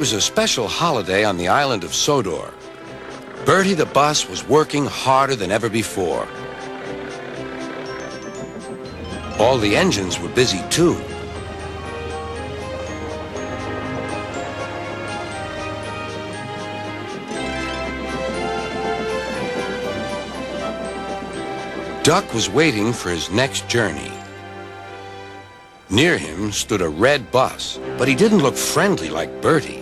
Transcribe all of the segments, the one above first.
was a special holiday on the island of Sodor. Bertie the bus was working harder than ever before. All the engines were busy too. Duck was waiting for his next journey. Near him stood a red bus, but he didn't look friendly like Bertie.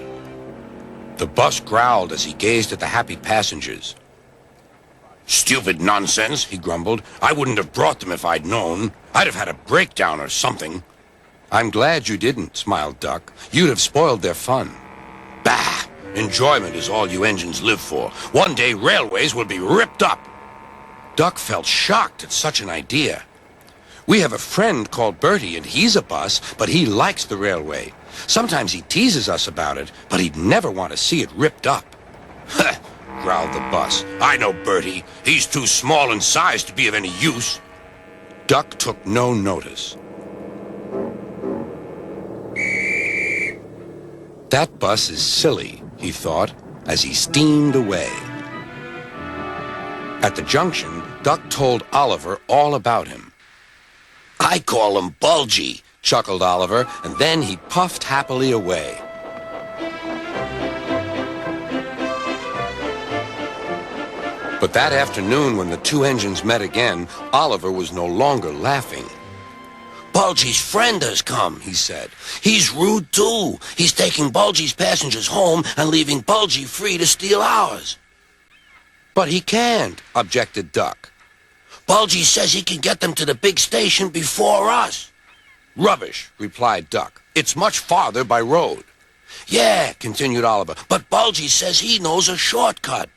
The bus growled as he gazed at the happy passengers. "Stupid nonsense," he grumbled. "I wouldn't have brought them if I'd known. I'd have had a breakdown or something." "I'm glad you didn't," smiled Duck. "You'd have spoiled their fun." "Bah! Enjoyment is all you engines live for. One day railways will be ripped up." Duck felt shocked at such an idea. "We have a friend called Bertie, and he's a bus, but he likes the railway. Sometimes he teases us about it, but he'd never want to see it ripped up." "Huh!" growled the bus. "I know Bertie. He's too small in size to be of any use." Duck took no notice. "That bus is silly," he thought, as he steamed away. At the junction, Duck told Oliver all about him. "I call him Bulgy," chuckled Oliver, and then he puffed happily away. But that afternoon, when the two engines met again, Oliver was no longer laughing. "Bulgy's friend has come," he said. "He's rude, too. He's taking Bulgy's passengers home and leaving Bulgy free to steal ours." "But he can't," objected Duck. "Bulgy says he can get them to the big station before us." "Rubbish," replied Duck. "It's much farther by road." "Yeah," continued Oliver, "but Bulgy says he knows a shortcut."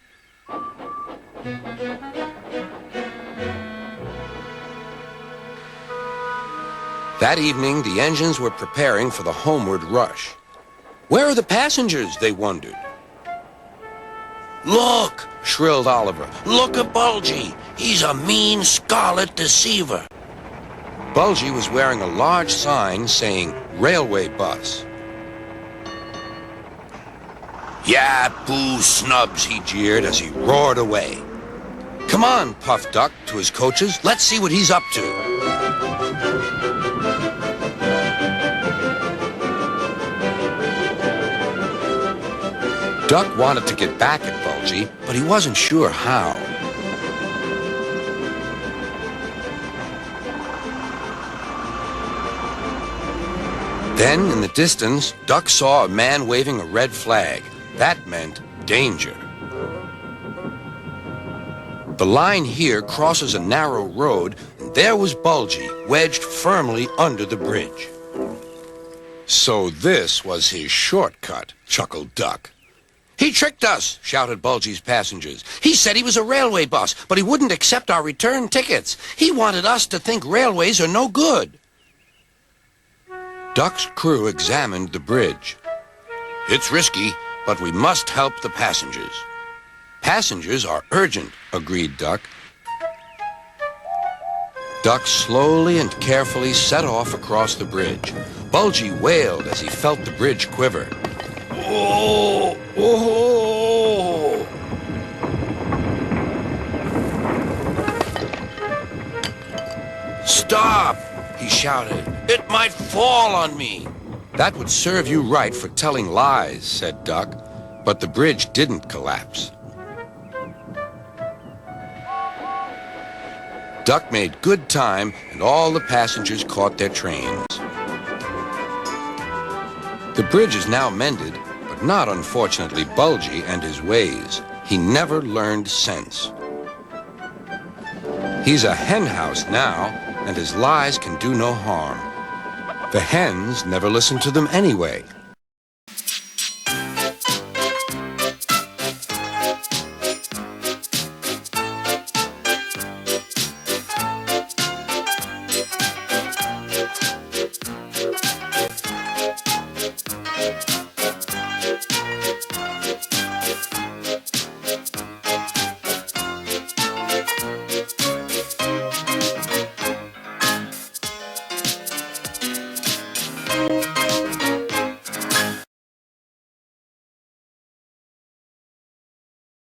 That evening, the engines were preparing for the homeward rush. "Where are the passengers?" they wondered. "Look!" shrilled Oliver. "Look at Bulgy! He's a mean scarlet deceiver." Bulgy was wearing a large sign saying "Railway Bus." "Yeah, boo snubs," he jeered as he roared away. "Come on," puffed Duck to his coaches. "Let's see what he's up to." Duck wanted to get back at Bulgy, but he wasn't sure how. Then, in the distance, Duck saw a man waving a red flag. That meant danger. The line here crosses a narrow road, and there was Bulgy, wedged firmly under the bridge. "So this was his shortcut," chuckled Duck. "He tricked us," shouted Bulgy's passengers. "He said he was a railway bus, but he wouldn't accept our return tickets. He wanted us to think railways are no good." Duck's crew examined the bridge. "It's risky, but we must help the passengers." "Passengers are urgent," agreed Duck. Duck slowly and carefully set off across the bridge. Bulgy wailed as he felt the bridge quiver. "Oh! Oh!" "Stop!" he shouted. "It might fall on me." "That would serve you right for telling lies," said Duck, but the bridge didn't collapse. Duck made good time, and all the passengers caught their trains. The bridge is now mended, but not, unfortunately, Bulgy and his ways. He never learned sense. He's a hen house now, and his lies can do no harm. The hens never listen to them anyway.